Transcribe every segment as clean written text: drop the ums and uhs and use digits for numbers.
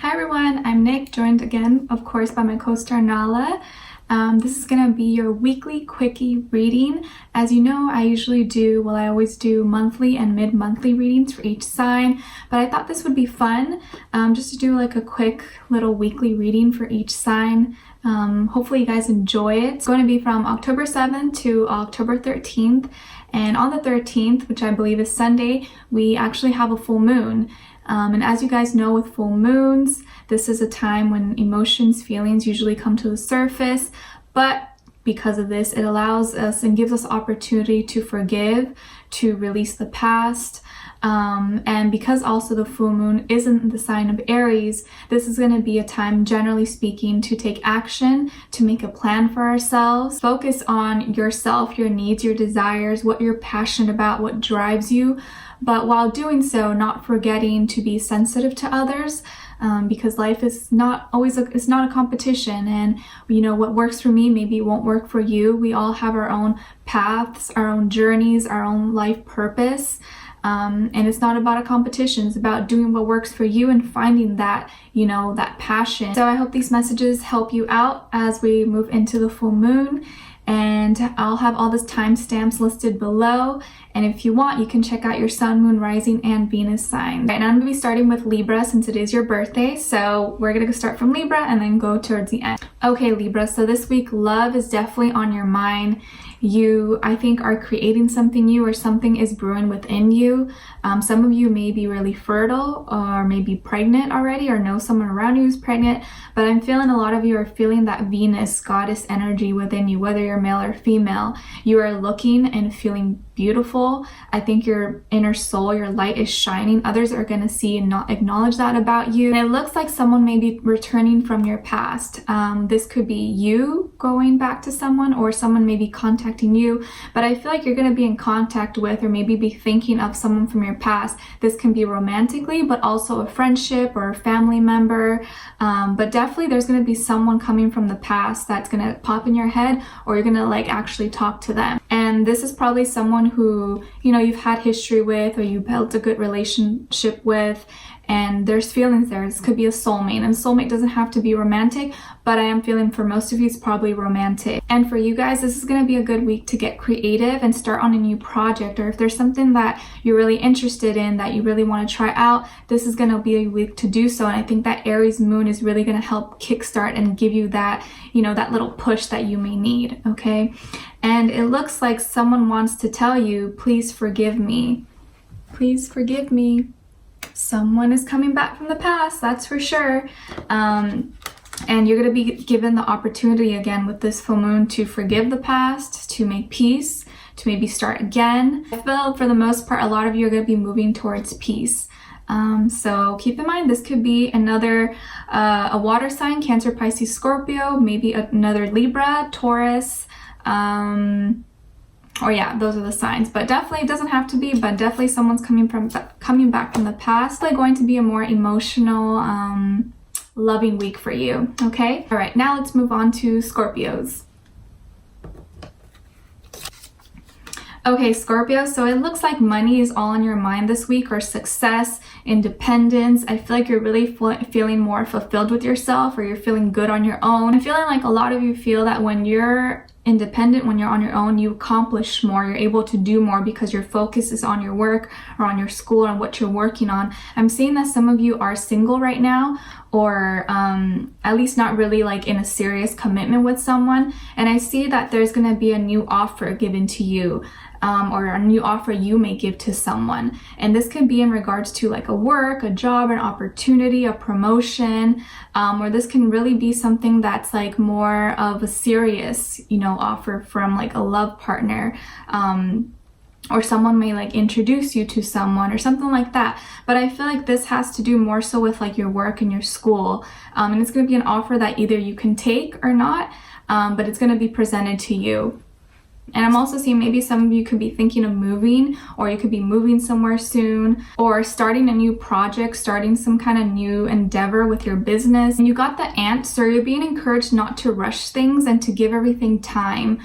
Hi everyone, I'm Nick, joined again, of course, by my co-star Nala. This is going to be your weekly quickie reading. As you know, I always do monthly and mid-monthly readings for each sign, but I thought this would be fun, just to do like a quick little weekly reading for each sign. Hopefully you guys enjoy it. It's going to be from October 7th to October 13th, and on the 13th, which I believe is Sunday, we actually have a full moon. And as you guys know, with full moons, this is a time when emotions, feelings usually come to the surface, but because of this, it allows us and gives us opportunity to forgive, to release the past. And because also the full moon isn't the sign of Aries, this is going to be a time, generally speaking, to take action, to make a plan for ourselves, focus on yourself, your needs, your desires, what you're passionate about, what drives you. But while doing so, not forgetting to be sensitive to others, because life is not always it's not a competition, and you know what works for me maybe won't work for you. We all have our own paths, our own journeys, our own life purpose, and it's not about a competition. It's about doing what works for you and finding that, that passion. So I hope these messages help you out as we move into the full moon. And I'll have all the timestamps listed below. And if you want, you can check out your sun, moon, rising, and Venus signs. Right now I'm going to be starting with Libra since it is your birthday. So we're going to start from Libra and then go towards the end. Okay, Libra, so this week love is definitely on your mind. You, I think, are creating something new, or something is brewing within you. Some of you may be really fertile or maybe pregnant already, or know someone around you who's pregnant, but I'm feeling a lot of you are feeling that Venus goddess energy within you, whether you're male or female. You are looking and feeling beautiful. I think your inner soul, your light is shining. Others are going to see and not acknowledge that about you. And it looks like someone may be returning from your past. This could be you going back to someone, or someone may be contacting you, but I feel like you're going to be in contact with, or maybe be thinking of someone from your past. This can be romantically, but also a friendship or a family member. But definitely there's going to be someone coming from the past that's going to pop in your head, or you're going to actually talk to them. And this is probably someone who, you've had history with, or you built a good relationship with, and there's feelings there. This could be a soulmate, and soulmate doesn't have to be romantic, but I am feeling for most of you it's probably romantic. And for you guys, this is going to be a good week to get creative and start on a new project, or if there's something that you're really interested in that you really want to try out, this is going to be a week to do so. And I think that Aries moon is really going to help kickstart and give you that, that little push that you may need, okay? And it looks like someone wants to tell you, please forgive me. Please forgive me. Someone is coming back from the past, that's for sure. And you're going to be given the opportunity again with this full moon to forgive the past, to make peace, to maybe start again. I feel for the most part, a lot of you are going to be moving towards peace. So keep in mind, this could be another, a water sign, Cancer, Pisces, Scorpio, maybe another Libra, Taurus, or yeah, those are the signs. But definitely, it doesn't have to be, but definitely someone's coming back from the past. It's going to be a more emotional, loving week for you, okay? All right, now let's move on to Scorpios. Okay, Scorpio, so it looks like money is all on your mind this week, or success, independence. I feel like you're really feeling more fulfilled with yourself, or you're feeling good on your own. I'm feeling like a lot of you feel that when you're independent, when you're on your own, you accomplish more, you're able to do more because your focus is on your work or on your school or on what you're working on. I'm seeing that some of you are single right now, or at least not really in a serious commitment with someone. And I see that there's going to be a new offer given to you, or a new offer you may give to someone. And this could be in regards to a work, a job, an opportunity, a promotion, or this can really be something that's more of a serious, offer from a love partner. Or someone may introduce you to someone or something like that. But I feel like this has to do more so with your work and your school. And it's going to be an offer that either you can take or not, but it's going to be presented to you. And I'm also seeing maybe some of you could be thinking of moving, or you could be moving somewhere soon, or starting a new project, starting some kind of new endeavor with your business. And you got the Ant, so you're being encouraged not to rush things and to give everything time.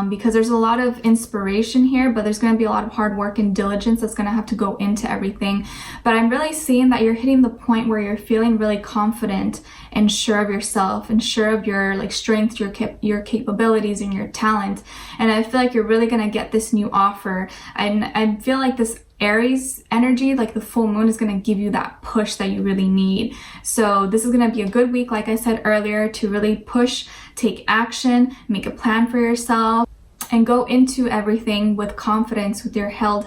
because there's a lot of inspiration here, but there's going to be a lot of hard work and diligence that's going to have to go into everything. But I'm really seeing that you're hitting the point where you're feeling really confident and sure of yourself and sure of your like strengths, your capabilities and your talent. And I feel like you're really going to get this new offer. And I feel like this Aries energy, like the full moon, is going to give you that push that you really need. So this is going to be a good week, like I said earlier, to really push, take action, make a plan for yourself, and go into everything with confidence, with your head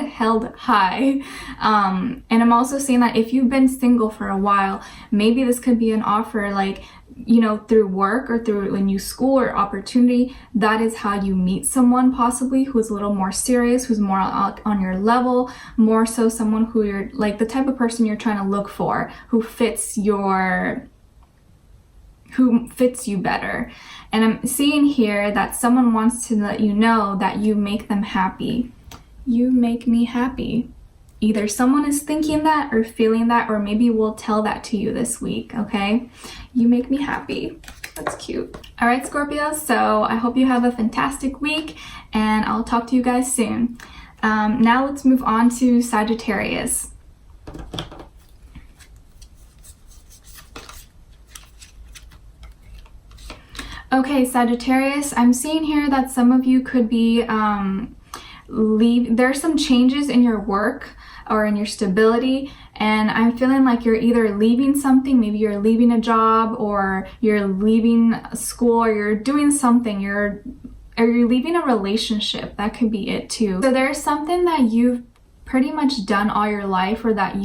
held high. And I'm also seeing that if you've been single for a while, maybe this could be an offer, like, you know, through work or through a new school or opportunity. That is how you meet someone possibly who's a little more serious, who's more on your level, more so someone who you're like the type of person you're trying to look for, who fits you better. And I'm seeing here that someone wants to let you know that you make them happy. You make me happy. Either someone is thinking that or feeling that, or maybe we'll tell that to you this week, okay? You make me happy. That's cute. All right, Scorpio, so I hope you have a fantastic week, and I'll talk to you guys soon. Now let's move on to Sagittarius. Okay, Sagittarius, I'm seeing here that some of you could be there's some changes in your work or in your stability, and I'm feeling like you're either leaving something, maybe you're leaving a job, or you're leaving school, or you're doing something, or you're leaving a relationship. That could be it too. So there's something that you've pretty much done all your life, or that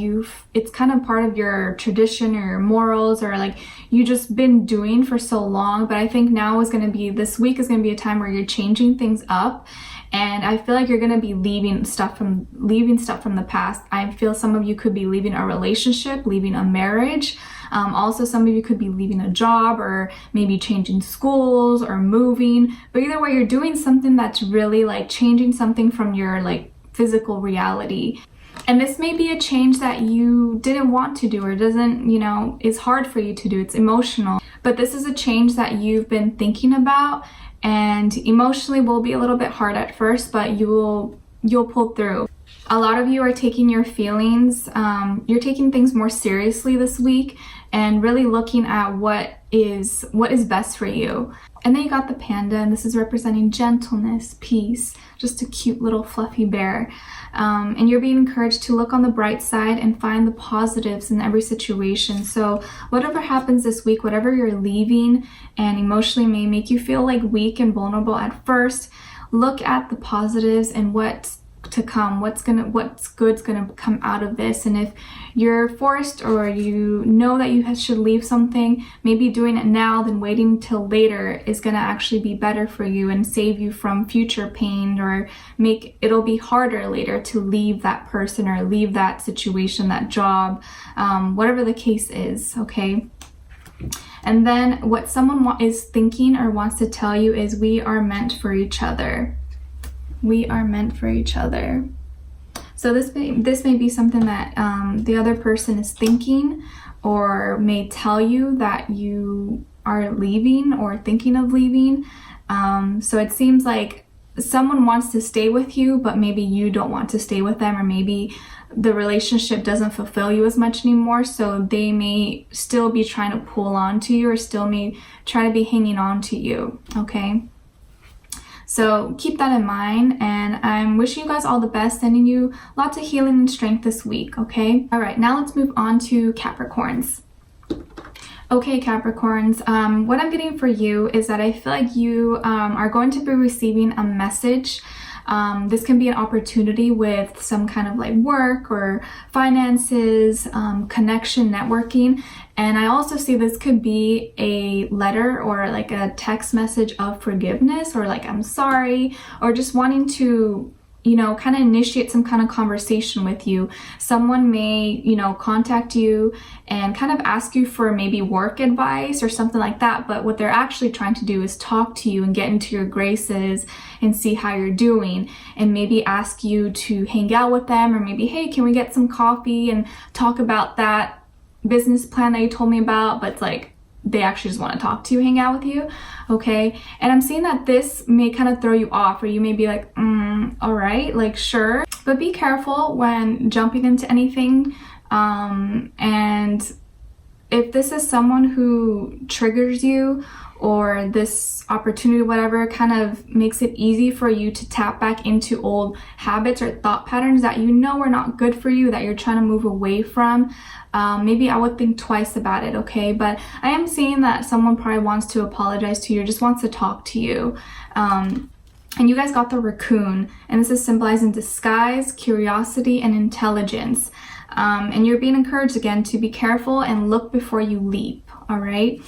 it's kind of part of your tradition or your morals, or like you just been doing for so long. But I think this week is going to be a time where you're changing things up. And I feel like you're going to be leaving stuff from the past. I feel some of you could be leaving a relationship, leaving a marriage. Also, some of you could be leaving a job, or maybe changing schools or moving. But either way, you're doing something that's really like changing something from your like physical reality. And this may be a change that you didn't want to do, or doesn't, you know, is hard for you to do. It's emotional. But this is a change that you've been thinking about, and emotionally will be a little bit hard at first, but you'll pull through. A lot of you are taking your feelings, you're taking things more seriously this week, and really looking at what is best for you. And then you got the panda, and this is representing gentleness, peace, just a cute little fluffy bear. And you're being encouraged to look on the bright side and find the positives in every situation. So whatever happens this week, whatever you're leaving and emotionally may make you feel like weak and vulnerable at first, look at the positives and what's to come, what's good's gonna come out of this. And if you're forced, or you know that you should leave something, maybe doing it now than waiting till later is gonna actually be better for you and save you from future pain, or it'll be harder later to leave that person or leave that situation, that job, whatever the case is, okay? And then what someone is thinking or wants to tell you is, we are meant for each other. We are meant for each other. So this may be something that the other person is thinking, or may tell you that you are leaving or thinking of leaving. So it seems like someone wants to stay with you, but maybe you don't want to stay with them, or maybe the relationship doesn't fulfill you as much anymore. So they may still be trying to pull on to you, or still may try to be hanging on to you, okay? So keep that in mind, and I'm wishing you guys all the best, sending you lots of healing and strength this week, okay? All right, now let's move on to Capricorns. Okay, Capricorns, what I'm getting for you is that I feel like you are going to be receiving a message. This can be an opportunity with some kind of like work or finances, connection, networking. And I also see this could be a letter or like a text message of forgiveness, or like I'm sorry, or just wanting to, you know, kind of initiate some kind of conversation with you. Someone may, you know, contact you and kind of ask you for maybe work advice or something like that. But what they're actually trying to do is talk to you and get into your graces and see how you're doing, and maybe ask you to hang out with them, or maybe, hey, can we get some coffee and talk about that business plan that you told me about? But it's like, they actually just want to talk to you, hang out with you, okay? And I'm seeing that this may kind of throw you off, or you may be like, all right, like, sure. But be careful when jumping into anything. And if this is someone who triggers you, or this opportunity, whatever, kind of makes it easy for you to tap back into old habits or thought patterns that you know are not good for you, that you're trying to move away from, maybe I would think twice about it, okay? But I am seeing that someone probably wants to apologize to you, or just wants to talk to you. And you guys got the raccoon, and this is symbolizing disguise, curiosity, and intelligence. And you're being encouraged again to be careful and look before you leap, all right?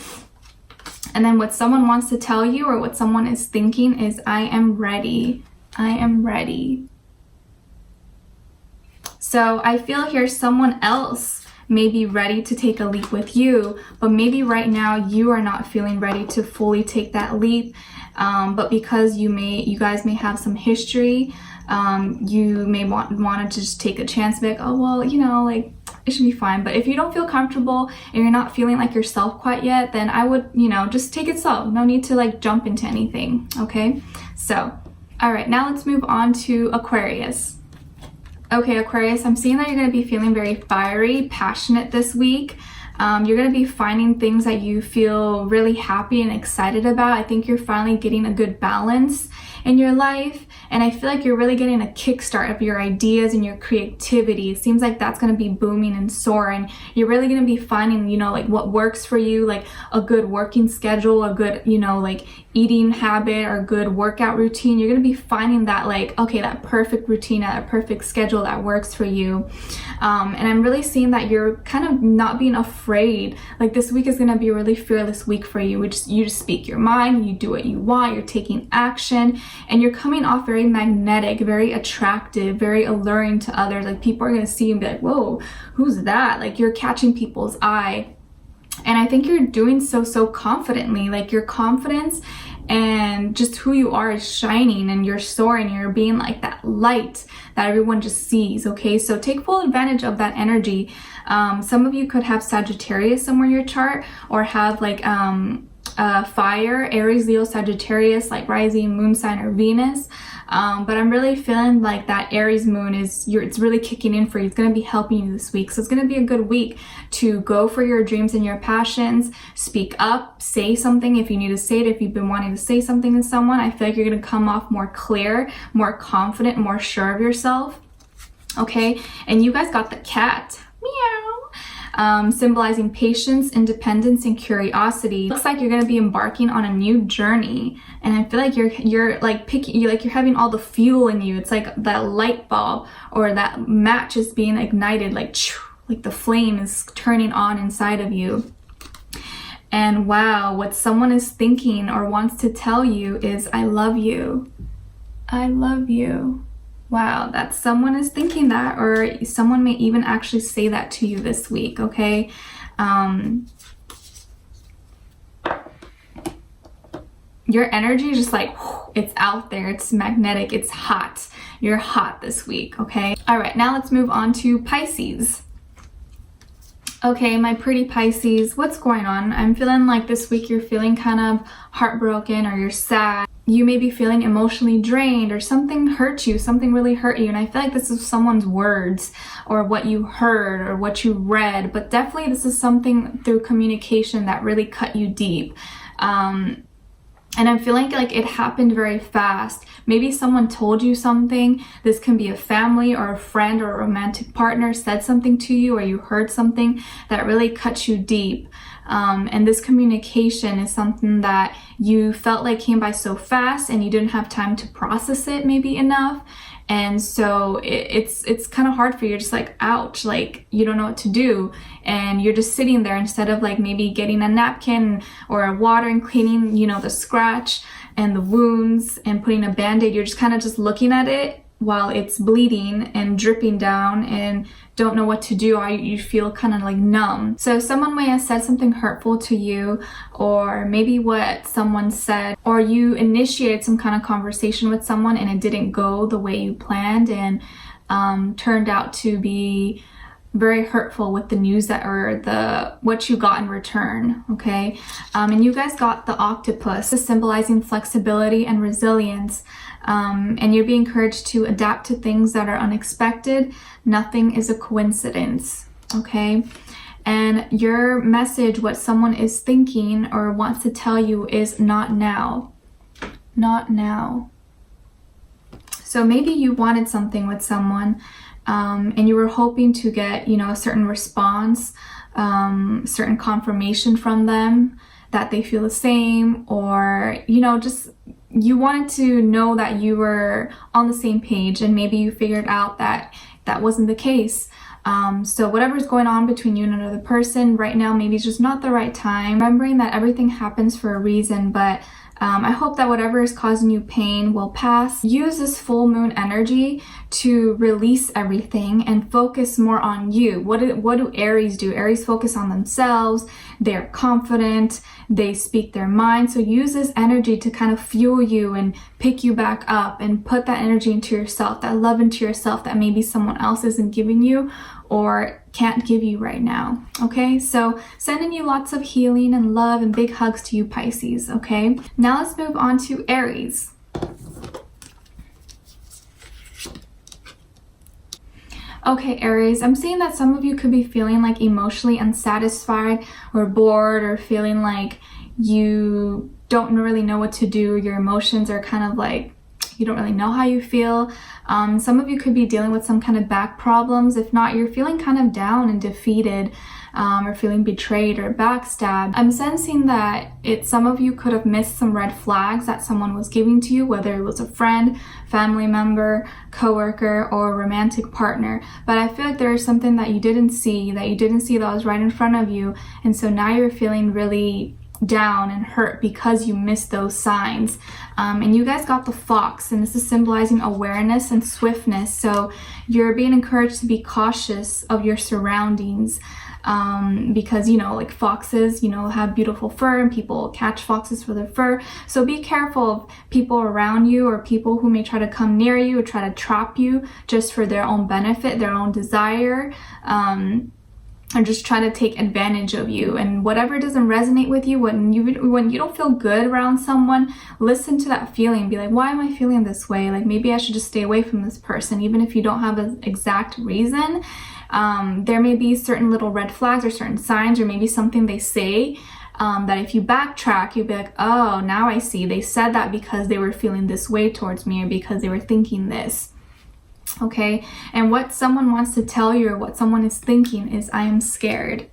And then what someone wants to tell you, or what someone is thinking, is, I am ready. I am ready. So I feel here someone else may be ready to take a leap with you, but maybe right now you are not feeling ready to fully take that leap. But because you guys may have some history, you may want to just take a chance, be like, oh, well, you know, like, it should be fine. But if you don't feel comfortable and you're not feeling like yourself quite yet, then I would, you know, just take it slow. No need to like jump into anything, okay? So, all right, now let's move on to Aquarius. Okay, Aquarius, I'm seeing that you're going to be feeling very fiery, passionate this week. You're going to be finding things that you feel really happy and excited about. I think you're finally getting a good balance in your life, and I feel like you're really getting a kickstart of your ideas and your creativity. It seems like that's going to be booming and soaring. You're really going to be finding, you know, like what works for you, like a good working schedule, a good, you know, like eating habit or good workout routine. You're going to be finding that, like, okay, that perfect routine, that perfect schedule that works for you. And I'm really seeing that you're kind of not being afraid. Like, this week is going to be a really fearless week for you. You just speak your mind, you do what you want, you're taking action, and you're coming off very magnetic, very attractive, very alluring to others. Like, people are going to see you and be like, whoa, who's that? Like, you're catching people's eye. And I think you're doing so confidently. Like, your confidence and just who you are is shining, and you're soaring. You're being like that light that everyone just sees, okay? So take full advantage of that energy. Some of you could have Sagittarius somewhere in your chart, or have like fire, Aries, Leo, Sagittarius, like rising moon sign or Venus. But I'm really feeling like that Aries moon it's really kicking in for you. It's going to be helping you this week. So it's going to be a good week to go for your dreams and your passions. Speak up, say something if you need to say it. If you've been wanting to say something to someone, I feel like you're going to come off more clear, more confident, more sure of yourself. Okay, and you guys got the cat. Meow. Symbolizing patience, independence, and curiosity. Looks like you're going to be embarking on a new journey, and I feel like you're like you're having all the fuel in you. It's like that light bulb or that match is being ignited, like the flame is turning on inside of you. And wow, what someone is thinking or wants to tell you is, I love you. I love you. Wow, that someone is thinking that, or someone may even actually say that to you this week, okay? Your energy is just like, it's out there, it's magnetic, it's hot. You're hot this week, okay? All right, now let's move on to Pisces. Okay, my pretty Pisces, what's going on? I'm feeling like this week you're feeling kind of heartbroken, or you're sad. You may be feeling emotionally drained, or something hurt you, something really hurt you. And I feel like this is someone's words, or what you heard, or what you read. But definitely this is something through communication that really cut you deep. And I'm feeling like it happened very fast. Maybe someone told you something. This can be a family or a friend or a romantic partner said something to you, or you heard something that really cut you deep. And this communication is something that you felt like came by so fast, and you didn't have time to process it maybe enough. And so it's kind of hard for you. You're just like, ouch, like you don't know what to do. And you're just sitting there, instead of like maybe getting a napkin or a water and cleaning, you know, the scratch and the wounds and putting a band-aid. You're just kind of just looking at it while it's bleeding and dripping down, and don't know what to do, or you feel kind of like numb. So someone may have said something hurtful to you, or maybe what someone said, or you initiated some kind of conversation with someone and it didn't go the way you planned, and turned out to be very hurtful with the news that, or what you got in return, okay? And you guys got the octopus, symbolizing flexibility and resilience. And you're being encouraged to adapt to things that are unexpected. Nothing is a coincidence, okay? And your message, what someone is thinking or wants to tell you, is not now. Not now. So maybe you wanted something with someone, and you were hoping to get, a certain response, certain confirmation from them that they feel the same, or, just you wanted to know that you were on the same page, and maybe you figured out that that wasn't the case. So whatever's going on between you and another person right now, maybe it's just not the right time. Remembering that everything happens for a reason, but I hope that whatever is causing you pain will pass. Use this full moon energy to release everything and focus more on you. What do Aries do? Aries focus on themselves. They're confident. They speak their mind. So use this energy to kind of fuel you and pick you back up, and put that energy into yourself, that love into yourself that maybe someone else isn't giving you or can't give you right now, okay? So sending you lots of healing and love and big hugs to you, Pisces, okay? Now let's move on to Aries. Okay, Aries, I'm seeing that some of you could be feeling like emotionally unsatisfied or bored, or feeling like you don't really know what to do. Your emotions are kind of like, you don't really know how you feel. Some of you could be dealing with some kind of back problems. If not, you're feeling kind of down and defeated, or feeling betrayed or backstabbed. I'm sensing that some of you could have missed some red flags that someone was giving to you, whether it was a friend, family member, coworker, or romantic partner. But I feel like there is something that you didn't see that was right in front of you. And so now you're feeling really down and hurt because you missed those signs. And you guys got the fox, and this is symbolizing awareness and swiftness. So you're being encouraged to be cautious of your surroundings, because like foxes have beautiful fur, and people catch foxes for their fur. So be careful of people around you, or people who may try to come near you or try to trap you just for their own benefit, their own desire, or just try to take advantage of you. And whatever doesn't resonate with you, when you don't feel good around someone, listen to that feeling. Be like, why am I feeling this way? Like, maybe I should just stay away from this person, even if you don't have an exact reason. There may be certain little red flags or certain signs, or maybe something they say, that if you backtrack, you'll be like, oh, now I see. They said that because they were feeling this way towards me, or because they were thinking this. Okay, and what someone wants to tell you, or what someone is thinking, is, I am scared.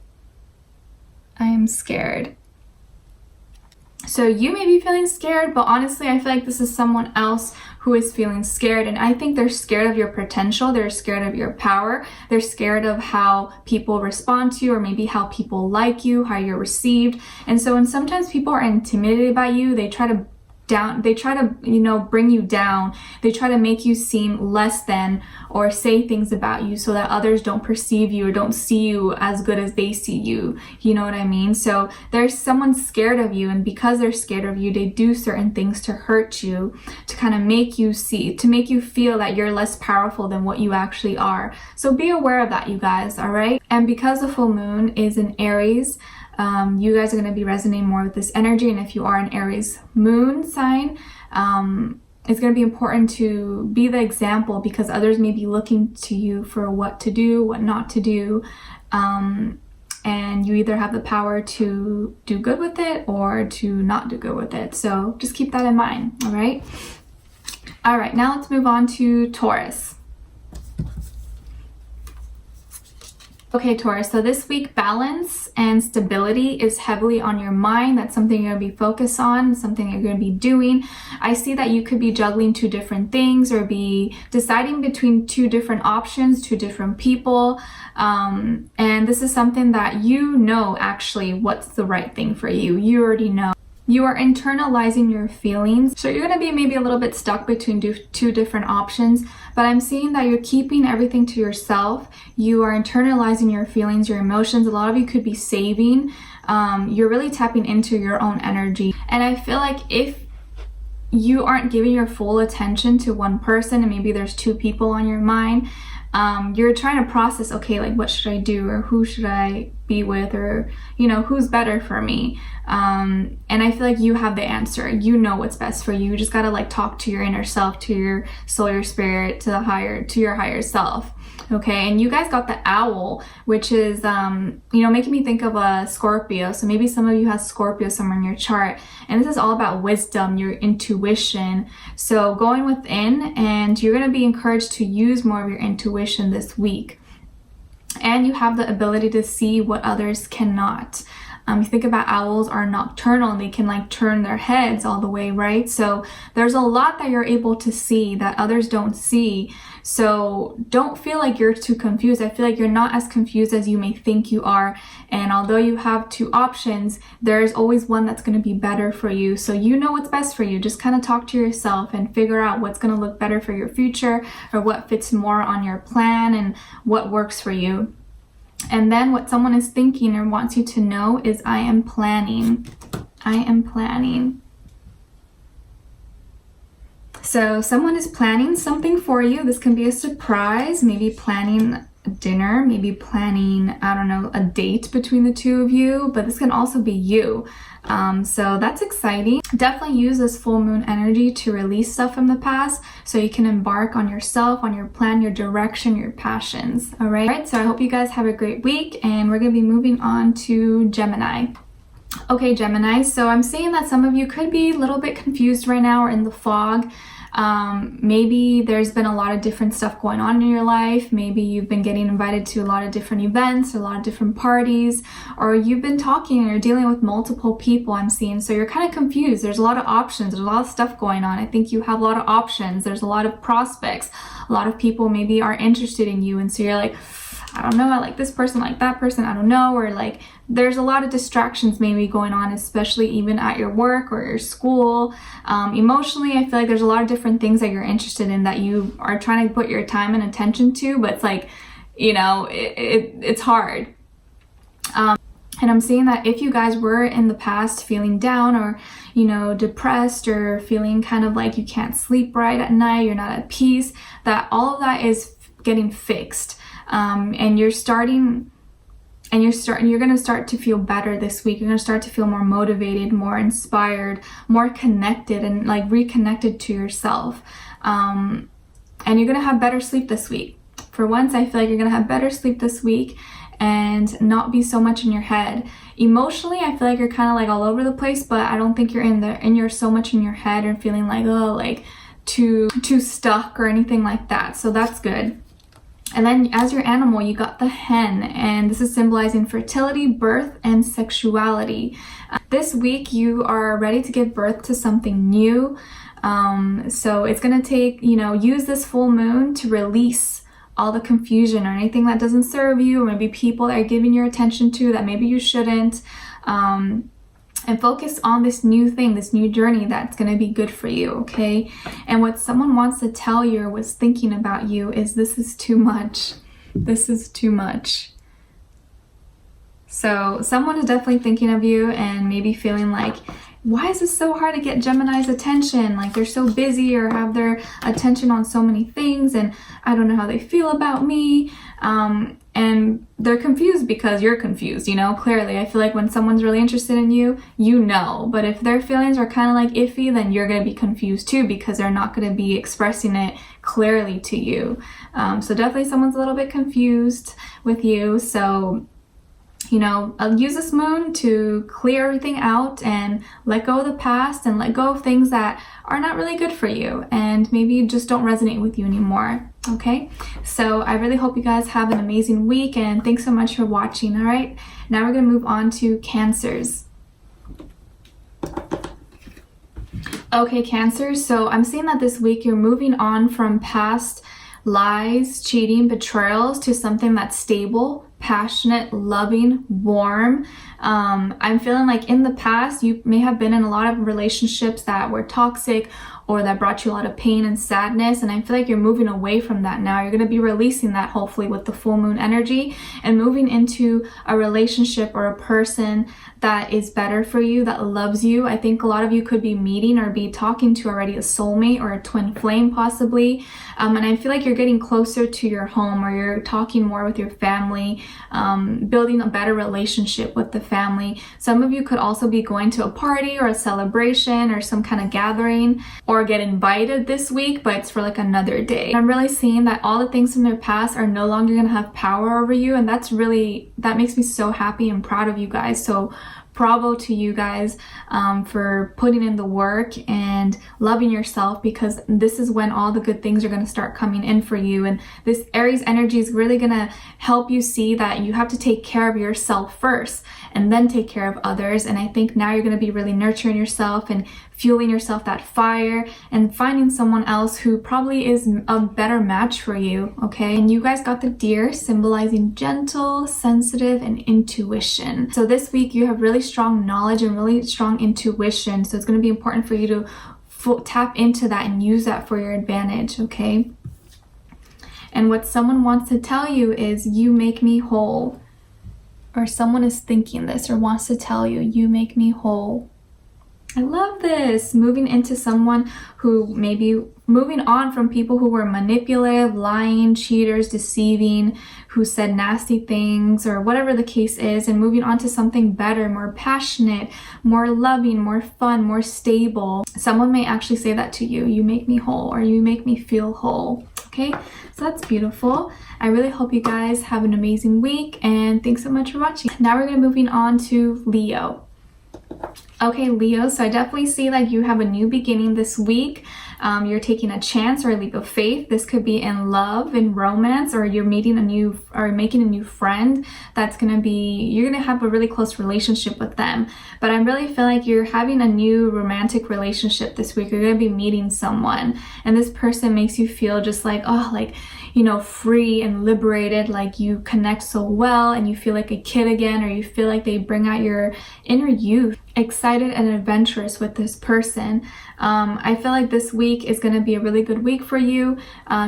I am scared. So you may be feeling scared, but honestly, I feel like this is someone else who is feeling scared. And I think they're scared of your potential. They're scared of your power. They're scared of how people respond to you, or maybe how people like you, how you're received. And so when sometimes people are intimidated by you, they try to bring you down. They try to make you seem less than, or say things about you so that others don't perceive you or don't see you as good as they see you. You know what I mean? So there's someone scared of you, and because they're scared of you, they do certain things to hurt you, to kind of make you feel that you're less powerful than what you actually are. So be aware of that, you guys, all right? And because the full moon is in Aries, you guys are going to be resonating more with this energy. And if you are an Aries moon sign, it's going to be important to be the example, because others may be looking to you for what to do, what not to do. And you either have the power to do good with it or to not do good with it. So just keep that in mind. All right. All right. Now let's move on to Taurus. Okay, Taurus, so this week, balance and stability is heavily on your mind. That's something you're going to be focused on, something you're going to be doing. I see that you could be juggling two different things, or be deciding between two different options, two different people. And this is something that actually what's the right thing for you. You already know. You are internalizing your feelings. So you're going to be maybe a little bit stuck between two different options, but I'm seeing that you're keeping everything to yourself. You are internalizing your feelings, your emotions. A lot of you could be saving. You're really tapping into your own energy. And I feel like if you aren't giving your full attention to one person, and maybe there's two people on your mind, you're trying to process, okay, like what should I do, or who should I be with, or you know, who's better for me. And I feel like you have the answer. You know what's best for you. You just gotta like talk to your inner self, to your soul, your spirit, to your higher self. Okay, and you guys got the owl, which is you know, making me think of a Scorpio. So maybe some of you have Scorpio somewhere in your chart, and this is all about wisdom, your intuition. So going within, and you're going to be encouraged to use more of your intuition this week. And you have the ability to see what others cannot. You think about owls are nocturnal, and they can like turn their heads all the way, right? So there's a lot that you're able to see that others don't see. So don't feel like you're too confused. I feel like you're not as confused as you may think you are. And although you have two options, there's always one that's going to be better for you. So you know what's best for you. Just kind of talk to yourself and figure out what's going to look better for your future, or what fits more on your plan and what works for you. And then what someone is thinking or wants you to know is, I am planning. I am planning. So someone is planning something for you. This can be a surprise, maybe planning a dinner, maybe planning, I don't know, a date between the two of you, but this can also be you. So that's exciting. Definitely use this full moon energy to release stuff from the past so you can embark on yourself, on your plan, your direction, your passions. All right, so I hope you guys have a great week, and we're going to be moving on to Gemini. Okay, Gemini, so I'm seeing that some of you could be a little bit confused right now or in the fog. Maybe there's been a lot of different stuff going on in your life. Maybe you've been getting invited to a lot of different events, a lot of different parties, or you've been talking or dealing with multiple people, I'm seeing. So you're kind of confused. There's a lot of options. There's a lot of stuff going on. I think you have a lot of options. There's a lot of prospects. A lot of people maybe are interested in you. And so you're like, I don't know, I like this person, like that person, I don't know. Or like, there's a lot of distractions maybe going on, especially even at your work or your school. Emotionally, I feel like there's a lot of different things that you're interested in that you are trying to put your time and attention to, but it's like, you know, it's hard. And I'm seeing that if you guys were in the past feeling down, or, you know, depressed, or feeling kind of like you can't sleep right at night, you're not at peace, that all of that is getting fixed. And you're going to start to feel better this week. You're going to start to feel more motivated, more inspired, more connected, and like reconnected to yourself. And you're going to have better sleep this week. For once, I feel like you're going to have better sleep this week and not be so much in your head. Emotionally, I feel like you're kind of like all over the place, but I don't think you're so much in your head and feeling like, oh, like too stuck or anything like that. So that's good. And then as your animal, you got the hen, and this is symbolizing fertility, birth, and sexuality. This week, you are ready to give birth to something new. So it's going to take, you know, use this full moon to release all the confusion or anything that doesn't serve you, or maybe people that are giving your attention to that maybe you shouldn't. And focus on this new thing, this new journey that's going to be good for you, okay? And what someone wants to tell you or was thinking about you is, this is too much. This is too much. So someone is definitely thinking of you and maybe feeling like, why is this so hard to get Gemini's attention? Like, they're so busy or have their attention on so many things, and I don't know how they feel about me. And they're confused because you're confused, you know, clearly. I feel like when someone's really interested in you, you know. But if their feelings are kind of like iffy, then you're going to be confused too, because they're not going to be expressing it clearly to you. So definitely someone's a little bit confused with you. So, you know, use this moon to clear everything out and let go of the past and let go of things that are not really good for you and maybe just don't resonate with you anymore. Okay, so I really hope you guys have an amazing week, and thanks so much for watching. All right, now we're going to move on to Cancers. Okay, Cancers, so I'm seeing that this week you're moving on from past lies, cheating, betrayals to something that's stable, passionate, loving, warm. I'm feeling like in the past you may have been in a lot of relationships that were toxic or that brought you a lot of pain and sadness, and I feel like you're moving away from that now. You're going to be releasing that hopefully with the full moon energy and moving into a relationship or a person that is better for you, that loves you. I think a lot of you could be meeting or be talking to already a soulmate or a twin flame possibly, and I feel like you're getting closer to your home, or you're talking more with your family, building a better relationship with the family. Some of you could also be going to a party or a celebration or some kind of gathering, or get invited this week, but it's for like another day. I'm really seeing that all the things from their past are no longer going to have power over you, and that makes me so happy and proud of you guys. So bravo to you guys for putting in the work and loving yourself, because this is when all the good things are going to start coming in for you. And this Aries energy is really going to help you see that you have to take care of yourself first and then take care of others. And I think now you're going to be really nurturing yourself and fueling yourself that fire and finding someone else who probably is a better match for you, okay? And you guys got the deer, symbolizing gentle, sensitive, and intuition. So this week you have really strong knowledge and really strong intuition, so it's going to be important for you to tap into that and use that for your advantage, okay? And what someone wants to tell you is, you make me whole. Or someone is thinking this or wants to tell you, you make me whole. I love this. Moving into someone who maybe moving on from people who were manipulative, lying, cheaters, deceiving, who said nasty things or whatever the case is, and moving on to something better, more passionate, more loving, more fun, more stable. Someone may actually say that to you, you make me whole, or you make me feel whole. Okay, so that's beautiful. I really hope you guys have an amazing week, and thanks so much for watching. Now we're going to moving on to Leo. Okay, Leo, so I definitely see like you have a new beginning this week. You're taking a chance or a leap of faith. This could be in love, in romance, or you're meeting a new or making a new friend that's going to be, you're going to have a really close relationship with them. But I really feel like you're having a new romantic relationship this week. You're going to be meeting someone, and this person makes you feel just like, oh, like, you know, free and liberated, like you connect so well and you feel like a kid again, or you feel like they bring out your inner youth. Excited and adventurous with this person. I feel like this week is going to be a really good week for you.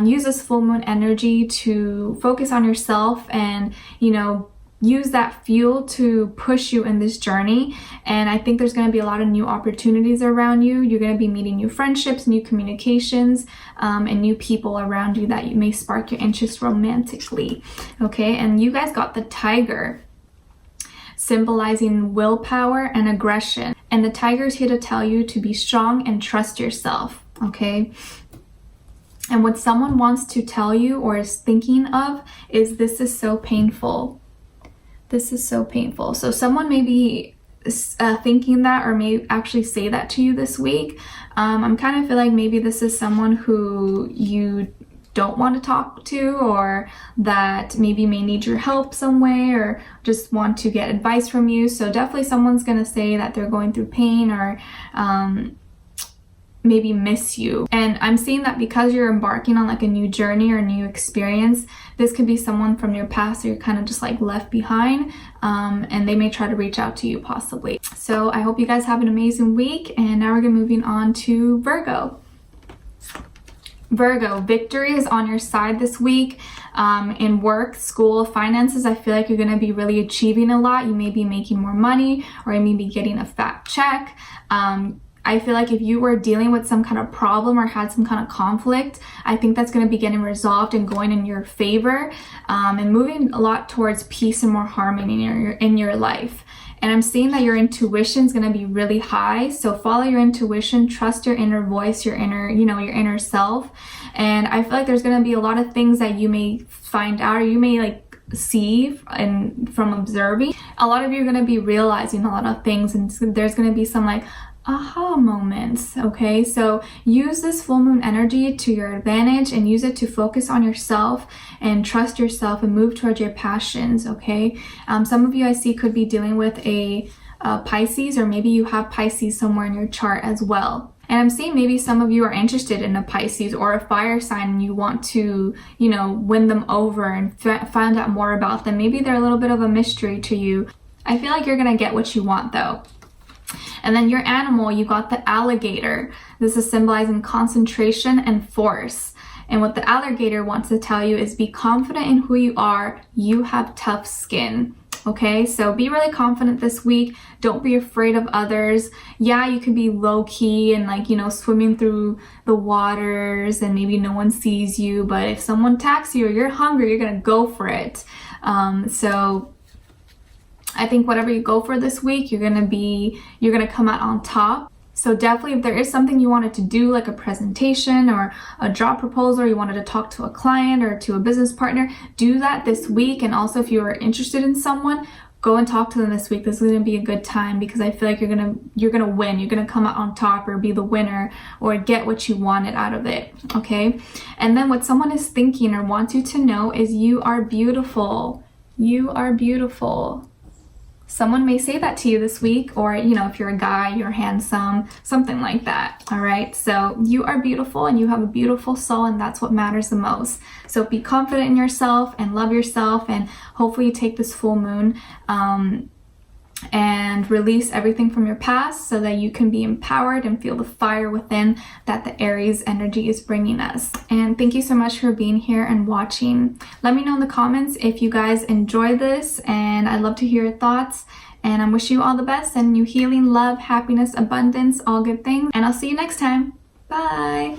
Use this full moon energy to focus on yourself and, you know, use that fuel to push you in this journey. And I think there's going to be a lot of new opportunities around you. You're going to be meeting new friendships, new communications, and new people around you that you may spark your interest romantically. Okay, and you guys got the tiger, symbolizing willpower and aggression. And the tiger is here to tell you to be strong and trust yourself, okay? And what someone wants to tell you or is thinking of is, this is so painful. This is so painful. So someone may be thinking that, or may actually say that to you this week. I'm kind of feel like maybe this is someone who you don't want to talk to, or that maybe may need your help some way, or just want to get advice from you. So definitely someone's going to say that they're going through pain, or maybe miss you. And I'm seeing that because you're embarking on like a new journey or a new experience, this could be someone from your past that you're kind of just like left behind, and they may try to reach out to you possibly. So I hope you guys have an amazing week, and now we're gonna moving on to Virgo. Virgo, victory is on your side this week. In work, school, finances, I feel like you're going to be really achieving a lot. You may be making more money, or you may be getting a fat check. I feel like if you were dealing with some kind of problem or had some kind of conflict, I think that's going to be getting resolved and going in your favor, and moving a lot towards peace and more harmony in your life. And I'm seeing that your intuition is going to be really high. So follow your intuition, trust your inner voice, your inner, you know, your inner self. And I feel like there's going to be a lot of things that you may find out, or you may like see and from observing. A lot of you are going to be realizing a lot of things, and there's going to be some like aha moments, okay? So use this full moon energy to your advantage and use it to focus on yourself and trust yourself and move towards your passions, okay? Some of you I see could be dealing with a Pisces, or maybe you have Pisces somewhere in your chart as well. And I'm seeing maybe some of you are interested in a Pisces or a fire sign and you want to, you know, win them over and find out more about them. Maybe they're a little bit of a mystery to you. I feel like you're gonna get what you want though. And then your animal, you got the alligator. This is symbolizing concentration and force. And what the alligator wants to tell you is be confident in who you are. You have tough skin. Okay, so be really confident this week. Don't be afraid of others. Yeah, you can be low-key and like, you know, swimming through the waters and maybe no one sees you. But if someone attacks you or you're hungry, you're gonna go for it. So I think whatever you go for this week, you're gonna come out on top. So definitely if there is something you wanted to do, like a presentation or a job proposal, or you wanted to talk to a client or to a business partner, do that this week. And also if you are interested in someone, go and talk to them this week. This is gonna be a good time because I feel like you're gonna win. You're gonna come out on top or be the winner or get what you wanted out of it, okay? And then what someone is thinking or wants you to know is you are beautiful. You are beautiful. Someone may say that to you this week, or, you know, if you're a guy, you're handsome, something like that, all right? So you are beautiful and you have a beautiful soul, and that's what matters the most. So be confident in yourself and love yourself, and hopefully you take this full moon and release everything from your past so that you can be empowered and feel the fire within that the Aries energy is bringing us. And thank you so much for being here and watching. Let me know in the comments if you guys enjoy this, and I'd love to hear your thoughts. And I'm wishing you all the best and new healing, love, happiness, abundance, all good things. And I'll see you next time. Bye.